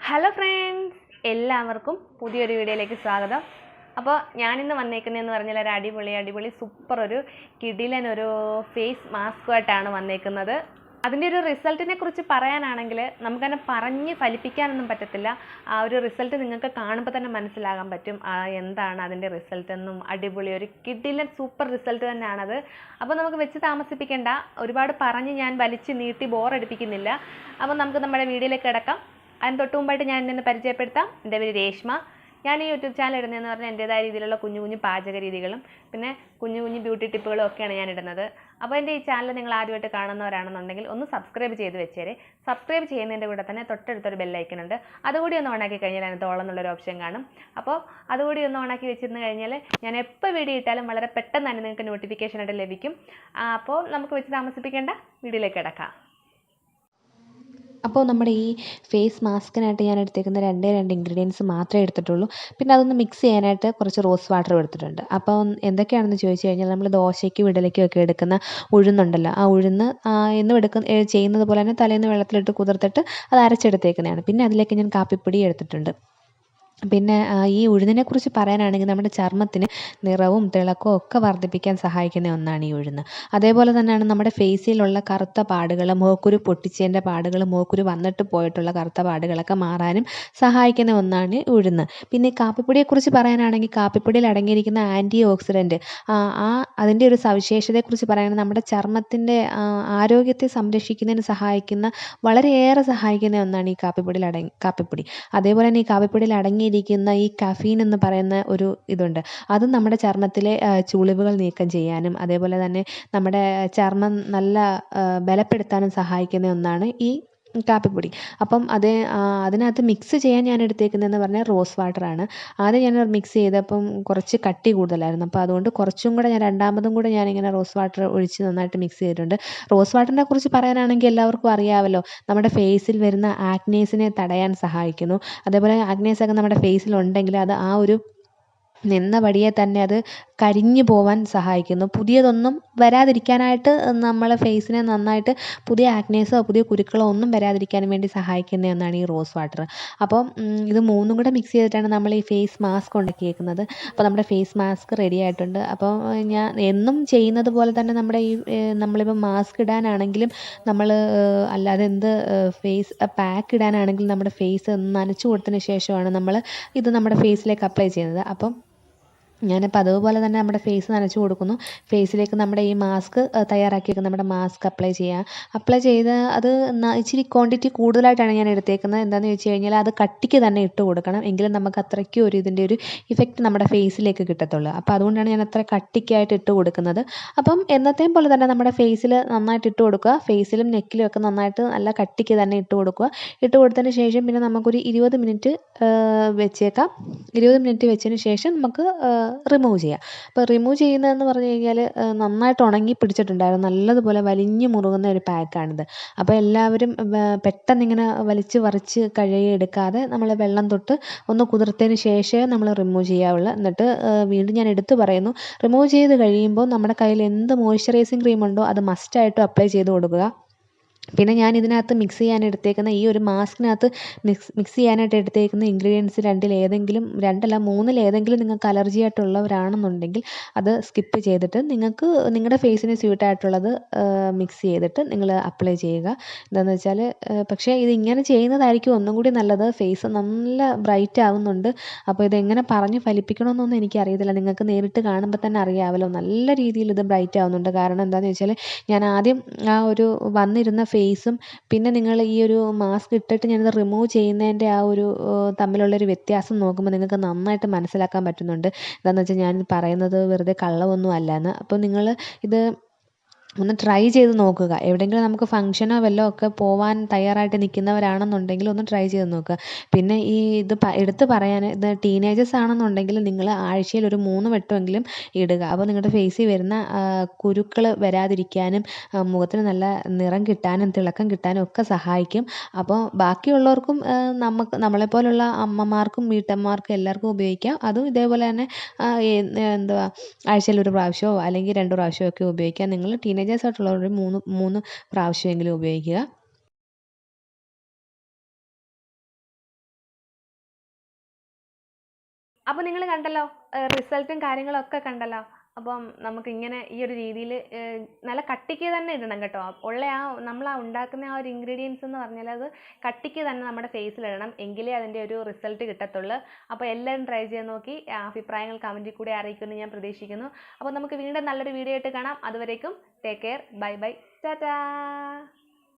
Hello friends, എല്ലാവർക്കും പുതിയൊരു വീഡിയോയിലേക്ക് സ്വാഗതം. അപ്പോൾ ഞാനിന്ന് വന്നേക്കുന്നതെന്ന് പറഞ്ഞാൽ ഒരു അടിപൊളി സൂപ്പർ ഒരു കിടിലൻ ഒരു ഫേസ് മാസ്കുമായിട്ടാണ് വന്നേക്കുന്നത്. അതിൻ്റെ ഒരു റിസൾട്ടിനെ കുറിച്ച് പറയാനാണെങ്കിൽ നമുക്കതിനെ പറഞ്ഞ് ഫലിപ്പിക്കാനൊന്നും പറ്റത്തില്ല. ആ ഒരു റിസൾട്ട് നിങ്ങൾക്ക് കാണുമ്പോൾ തന്നെ മനസ്സിലാകാൻ പറ്റും എന്താണ് അതിൻ്റെ റിസൾട്ട് എന്നും. അടിപൊളി ഒരു കിടിലൻ സൂപ്പർ റിസൾട്ട് തന്നെയാണത്. അപ്പോൾ നമുക്ക് വെച്ച് താമസിപ്പിക്കേണ്ട, ഒരുപാട് പറഞ്ഞ് ഞാൻ വലിച്ച് നീട്ടി ബോറടിപ്പിക്കുന്നില്ല. അപ്പോൾ നമുക്ക് നമ്മുടെ വീഡിയോയിലേക്ക് കിടക്കാം. അതിന് തൊട്ട് മുമ്പായിട്ട് ഞാൻ എന്നെ പരിചയപ്പെടുത്താം. എൻ്റെ പേര് രേഷ്മ. ഞാൻ ഈ യൂട്യൂബ് ചാനൽ ഇടുന്നതെന്ന് പറഞ്ഞാൽ എൻ്റേതായ രീതിയിലുള്ള കുഞ്ഞു പാചക രീതികളും പിന്നെ കുഞ്ഞു ബ്യൂട്ടി ടിപ്പുകളും ഒക്കെയാണ് ഞാൻ ഇടുന്നത്. അപ്പോൾ എൻ്റെ ഈ ചാനൽ നിങ്ങൾ ആദ്യമായിട്ട് കാണുന്നവരാണെന്നുണ്ടെങ്കിൽ ഒന്ന് സബ്സ്ക്രൈബ് ചെയ്ത് വെച്ചേരെ. സബ്സ്ക്രൈബ് ചെയ്യുന്നതിൻ്റെ കൂടെ തന്നെ തൊട്ടടുത്തൊരു ബെല്ലൈക്കൺ ഉണ്ട്, അതുകൂടി ഒന്ന് ഓണാക്കി കഴിഞ്ഞാൽ അതിനകത്ത് ഓളം എന്നുള്ളൊരു ഓപ്ഷൻ കാണും. അപ്പോൾ അതുകൂടി ഒന്ന് ഓണാക്കി വെച്ചിരുന്ന് കഴിഞ്ഞാൽ ഞാൻ എപ്പോൾ വീഡിയോ ഇട്ടാലും വളരെ പെട്ടെന്ന് തന്നെ നിങ്ങൾക്ക് നോട്ടിഫിക്കേഷനായിട്ട് ലഭിക്കും. അപ്പോൾ നമുക്ക് വെച്ച് താമസിപ്പിക്കേണ്ട, വീഡിയോയിലേക്ക് കിടക്കാം. അപ്പോൾ നമ്മുടെ ഈ ഫേസ് മാസ്കിനായിട്ട് ഞാൻ എടുത്തേക്കുന്ന രണ്ട് ഇൻഗ്രീഡിയൻസ് മാത്രമേ എടുത്തിട്ടുള്ളൂ. പിന്നെ അതൊന്ന് മിക്സ് ചെയ്യാനായിട്ട് കുറച്ച് റോസ് വാട്ടർ എടുത്തിട്ടുണ്ട്. അപ്പോൾ എന്തൊക്കെയാണെന്ന് ചോദിച്ചു കഴിഞ്ഞാൽ നമ്മൾ ദോശയ്ക്കും ഇഡലിക്കും ഒക്കെ എടുക്കുന്ന ഉഴുന്നുണ്ടല്ലോ, ആ ഉഴുന്ന് എന്നും ചെയ്യുന്നത് പോലെ തന്നെ തലേന്ന് വെള്ളത്തിലിട്ട് കുതിർത്തിട്ട് അത് അരച്ചെടുത്തേക്കുന്നതാണ്. പിന്നെ അതിലേക്ക് ഞാൻ കാപ്പിപ്പൊടി എടുത്തിട്ടുണ്ട്. പിന്നെ ഈ ഉഴുന്നിനെക്കുറിച്ച് പറയാനാണെങ്കിൽ നമ്മുടെ ചർമ്മത്തിന് നിറവും തിളക്കവും ഒക്കെ വർദ്ധിപ്പിക്കാൻ സഹായിക്കുന്ന ഒന്നാണ് ഈ ഉഴുന്ന്. അതേപോലെ തന്നെയാണ് നമ്മുടെ ഫേസിലുള്ള കറുത്ത പാടുകൾ, മുഖക്കുരു പൊട്ടിച്ചതിൻ്റെ പാടുകൾ, മുഖക്കുരു വന്നിട്ട് പോയിട്ടുള്ള കറുത്ത പാടുകളൊക്കെ മാറാനും സഹായിക്കുന്ന ഒന്നാണ് ഉഴുന്ന്. പിന്നെ കാപ്പിപ്പൊടിയെക്കുറിച്ച് പറയാനാണെങ്കിൽ കാപ്പിപ്പൊടിയിൽ അടങ്ങിയിരിക്കുന്ന ആൻറ്റി ഓക്സിഡൻറ്റ്, അതിൻ്റെ ഒരു സവിശേഷതയെക്കുറിച്ച് പറയുകയാണെങ്കിൽ നമ്മുടെ ചർമ്മത്തിൻ്റെ ആരോഗ്യത്തെ സംരക്ഷിക്കുന്നതിന് വളരെയേറെ സഹായിക്കുന്ന ഒന്നാണ് ഈ കാപ്പിപ്പൊടി. അതേപോലെ തന്നെ ഈ കാപ്പിപ്പൊടിയിൽ അടങ്ങിയിരിക്കുന്ന ഈ കഫീൻ എന്ന് പറയുന്ന ഒരു ഇതുണ്ട്. അതും നമ്മുടെ ചർമ്മത്തിലെ ചുളിവുകൾ നീക്കം ചെയ്യാനും അതേപോലെ തന്നെ നമ്മുടെ ചർമ്മം നല്ല ബലപ്പെടുത്താനും സഹായിക്കുന്ന ഒന്നാണ് ഈ കാപ്പിപ്പൊടി. അപ്പം അതിനകത്ത് മിക്സ് ചെയ്യാൻ ഞാൻ എടുത്തേക്കുന്നതെന്ന് പറഞ്ഞാൽ റോസ് വാട്ടറാണ്. ആദ്യം ഞാൻ മിക്സ് ചെയ്തപ്പം കുറച്ച് കട്ടി കൂടുതലായിരുന്നു. അപ്പോൾ അതുകൊണ്ട് കുറച്ചും കൂടെ രണ്ടാമതും കൂടെ ഞാനിങ്ങനെ റോസ് വാട്ടർ ഒഴിച്ച് നന്നായിട്ട് മിക്സ് ചെയ്തിട്ടുണ്ട്. റോസ് വാട്ടറിനെ കുറിച്ച് പറയാനാണെങ്കിൽ എല്ലാവർക്കും അറിയാമല്ലോ, നമ്മുടെ ഫേസിൽ വരുന്ന ആക്നേസിനെ തടയാൻ സഹായിക്കുന്നു. അതേപോലെ ആക്നേസ് ഒക്കെ നമ്മുടെ ഫേസിലുണ്ടെങ്കിൽ അത് ആ ഒരു നിന്ന പടിയെ തന്നെ അത് കരിഞ്ഞു പോവാൻ സഹായിക്കുന്നു. പുതിയതൊന്നും വരാതിരിക്കാനായിട്ട് നമ്മളെ ഫേസിനെ നന്നായിട്ട് പുതിയ ആക്നേസോ പുതിയ കുരുക്കളോ ഒന്നും വരാതിരിക്കാൻ വേണ്ടി സഹായിക്കുന്ന ഒന്നാണ് ഈ റോസ് വാട്ടർ. അപ്പോൾ ഇത് മൂന്നും കൂടെ മിക്സ് ചെയ്തിട്ടാണ് നമ്മൾ ഈ ഫേസ് മാസ്ക് ഉണ്ടാക്കിയേക്കുന്നത്. അപ്പോൾ നമ്മുടെ ഫേസ് മാസ്ക് റെഡി ആയിട്ടുണ്ട്. അപ്പോൾ ഞാൻ എന്നും ചെയ്യുന്നത് പോലെ തന്നെ നമ്മുടെ നമ്മളിപ്പോൾ മാസ്ക് ഇടാനാണെങ്കിലും നമ്മൾ അല്ലാതെ ഫേസ് പാക്ക് ഇടാനാണെങ്കിലും നമ്മുടെ ഫേസ് നനച്ചു കൊടുത്തതിന് ശേഷമാണ് നമ്മൾ ഇത് നമ്മുടെ ഫേസിലേക്ക് അപ്ലൈ ചെയ്യുന്നത്. അപ്പം ഞാനിപ്പോൾ അതുപോലെ തന്നെ നമ്മുടെ ഫേസ് നനച്ച് കൊടുക്കുന്നു. ഫേസിലേക്ക് നമ്മുടെ ഈ മാസ്ക് തയ്യാറാക്കിയേക്കുന്ന നമ്മുടെ മാസ്ക് അപ്ലൈ ചെയ്ത് അത് ഇച്ചിരി ക്വാണ്ടിറ്റി കൂടുതലായിട്ടാണ് ഞാൻ എടുത്തേക്കുന്നത്. എന്താണെന്ന് ചോദിച്ചു കഴിഞ്ഞാൽ അത് കട്ടിക്ക് തന്നെ ഇട്ട് കൊടുക്കണം, എങ്കിലും നമുക്ക് അത്രയ്ക്കും ഇതിൻ്റെ ഒരു ഇഫക്റ്റ് നമ്മുടെ ഫേസിലേക്ക് കിട്ടത്തുള്ളൂ. അപ്പോൾ അതുകൊണ്ടാണ് ഞാൻ അത്ര കട്ടിക്കായിട്ട് ഇട്ട് കൊടുക്കുന്നത്. അപ്പം എന്നത്തെയും പോലെ തന്നെ നമ്മുടെ ഫേസിൽ നന്നായിട്ട് ഇട്ട് കൊടുക്കുക. ഫേസിലും നെക്കിലും ഒക്കെ നന്നായിട്ട് നല്ല കട്ടിക്ക് തന്നെ ഇട്ട് കൊടുക്കുക. ഇട്ട് കൊടുത്തതിന് ശേഷം പിന്നെ നമുക്കൊരു 20 മിനിറ്റ് വെച്ചേക്കാം. 20 മിനിറ്റ് വെച്ചതിന് ശേഷം നമുക്ക് റിമൂവ് ചെയ്യാം. അപ്പോൾ റിമൂവ് ചെയ്യുന്നതെന്ന് പറഞ്ഞു കഴിഞ്ഞാൽ നന്നായിട്ട് ഉണങ്ങി പിടിച്ചിട്ടുണ്ടായിരുന്നു, നല്ലതുപോലെ വലിഞ്ഞു മുറുകുന്ന ഒരു പാക്കാണിത്. അപ്പോൾ എല്ലാവരും പെട്ടെന്ന് ഇങ്ങനെ വലിച്ച് പറിച്ച് കഴുകിയെടുക്കാതെ നമ്മൾ വെള്ളം തൊട്ട് ഒന്ന് കുതിർത്തതിന് ശേഷമേ നമ്മൾ റിമൂവ് ചെയ്യാവുള്ളൂ. എന്നിട്ട് വീണ്ടും ഞാൻ എടുത്തു പറയുന്നു, റിമൂവ് ചെയ്ത് കഴിയുമ്പോൾ നമ്മുടെ കയ്യിൽ എന്ത് മോയ്സ്ചറൈസിങ് ക്രീം ഉണ്ടോ അത് മസ്റ്റായിട്ടും അപ്ലൈ ചെയ്ത് കൊടുക്കുക. പിന്നെ ഞാൻ ഇതിനകത്ത് മിക്സ് ചെയ്യാൻ എടുത്തേക്കുന്ന ഈ ഒരു മാസ്കിനകത്ത് മിക്സ് ചെയ്യാനായിട്ട് എടുത്തേക്കുന്ന ഇൻഗ്രീഡിയൻസ് രണ്ടല്ല മൂന്നിലേതെങ്കിലും നിങ്ങൾക്ക് അലർജി ആയിട്ടുള്ളവരാണെന്നുണ്ടെങ്കിൽ അത് സ്കിപ്പ് ചെയ്തിട്ട് നിങ്ങൾക്ക് നിങ്ങളുടെ ഫേസിന് സ്യൂട്ടായിട്ടുള്ളത് മിക്സ് ചെയ്തിട്ട് നിങ്ങൾ അപ്ലൈ ചെയ്യുക. എന്താണെന്ന് വെച്ചാൽ പക്ഷേ ഇതിങ്ങനെ ചെയ്യുന്നതായിരിക്കും ഒന്നും കൂടി നല്ലത്. ഫേസ് നല്ല ബ്രൈറ്റ് ആവുന്നുണ്ട്. അപ്പോൾ ഇതെങ്ങനെ പറഞ്ഞ് ഫലിപ്പിക്കണമെന്നൊന്നും എനിക്കറിയത്തില്ല. നിങ്ങൾക്ക് നേരിട്ട് കാണുമ്പോൾ തന്നെ അറിയാമല്ലോ, നല്ല രീതിയിൽ ഇത് ബ്രൈറ്റ് ആവുന്നുണ്ട്. കാരണം എന്താണെന്ന് വെച്ചാൽ ഞാൻ ആദ്യം ആ ഒരു വന്നിരുന്ന ഫേസും പിന്നെ നിങ്ങൾ ഈ ഒരു മാസ്ക് ഇട്ടിട്ട് ഞാനത് റിമൂവ് ചെയ്യുന്നതിൻ്റെ ആ ഒരു തമ്മിലുള്ളൊരു വ്യത്യാസം നോക്കുമ്പോൾ നിങ്ങൾക്ക് നന്നായിട്ട് മനസ്സിലാക്കാൻ പറ്റുന്നുണ്ട്. എന്താണെന്ന് വെച്ചാൽ ഞാൻ പറയുന്നത് വെറുതെ കള്ളമൊന്നും അല്ലാന്ന്. അപ്പോൾ നിങ്ങൾ ഇത് ഒന്ന് ട്രൈ ചെയ്ത് നോക്കുക. എവിടെയെങ്കിലും നമുക്ക് ഫംഗ്ഷനോ വല്ലതും ഒക്കെ പോവാൻ തയ്യാറായിട്ട് നിൽക്കുന്നവരാണെന്നുണ്ടെങ്കിൽ ഒന്ന് ട്രൈ ചെയ്ത് നോക്കുക. പിന്നെ എടുത്ത് പറയാൻ ഇത് ടീനേജേഴ്സ് ആണെന്നുണ്ടെങ്കിൽ നിങ്ങൾ ആഴ്ചയിൽ ഒരു 3 വട്ടമെങ്കിലും ഇടുക. അപ്പോൾ നിങ്ങളുടെ ഫേസിൽ വരുന്ന കുരുക്കൾ വരാതിരിക്കാനും മുഖത്തിന് നല്ല നിറം കിട്ടാനും തിളക്കം കിട്ടാനും ഒക്കെ സഹായിക്കും. അപ്പോൾ ബാക്കിയുള്ളവർക്കും നമ്മളെപ്പോലുള്ള അമ്മമാർക്കും വീട്ടമ്മമാർക്കും എല്ലാവർക്കും ഉപയോഗിക്കാം. അതും ഇതേപോലെ തന്നെ ആഴ്ചയിൽ 1 പ്രാവശ്യമോ അല്ലെങ്കിൽ 2 പ്രാവശ്യമോ ഒക്കെ ഉപയോഗിക്കാം. നിങ്ങൾ ടീനേജേഴ്സ് ആയിട്ടുള്ളവർ 3 പ്രാവശ്യമെങ്കിലും ഉപയോഗിക്കുക. അപ്പോൾ നിങ്ങൾ കണ്ടല്ലോ, റിസൾട്ടും കാര്യങ്ങളൊക്കെ കണ്ടല്ലോ. അപ്പം നമുക്കിങ്ങനെ ഈ ഒരു രീതിയിൽ നല്ല കട്ടിക്ക് തന്നെ ഇടണം കേട്ടോ. ഉള്ള നമ്മൾ ഉണ്ടാക്കുന്ന ആ ഒരു ഇൻഗ്രീഡിയൻസ് എന്ന് പറഞ്ഞാൽ അത് കട്ടിക്ക് തന്നെ നമ്മുടെ ഫേസിലിടണം, എങ്കിലേ അതിൻ്റെ ഒരു റിസൾട്ട് കിട്ടത്തുള്ളൂ. അപ്പോൾ എല്ലാവരും ട്രൈ ചെയ്ത് നോക്കി അഭിപ്രായങ്ങൾ കമൻറ്റിൽ കൂടി അറിയിക്കുമെന്ന് ഞാൻ പ്രതീക്ഷിക്കുന്നു. അപ്പോൾ നമുക്ക് വീണ്ടും നല്ലൊരു വീഡിയോ ആയിട്ട് കാണാം. അതുവരേക്കും take care, bye bye, Tata.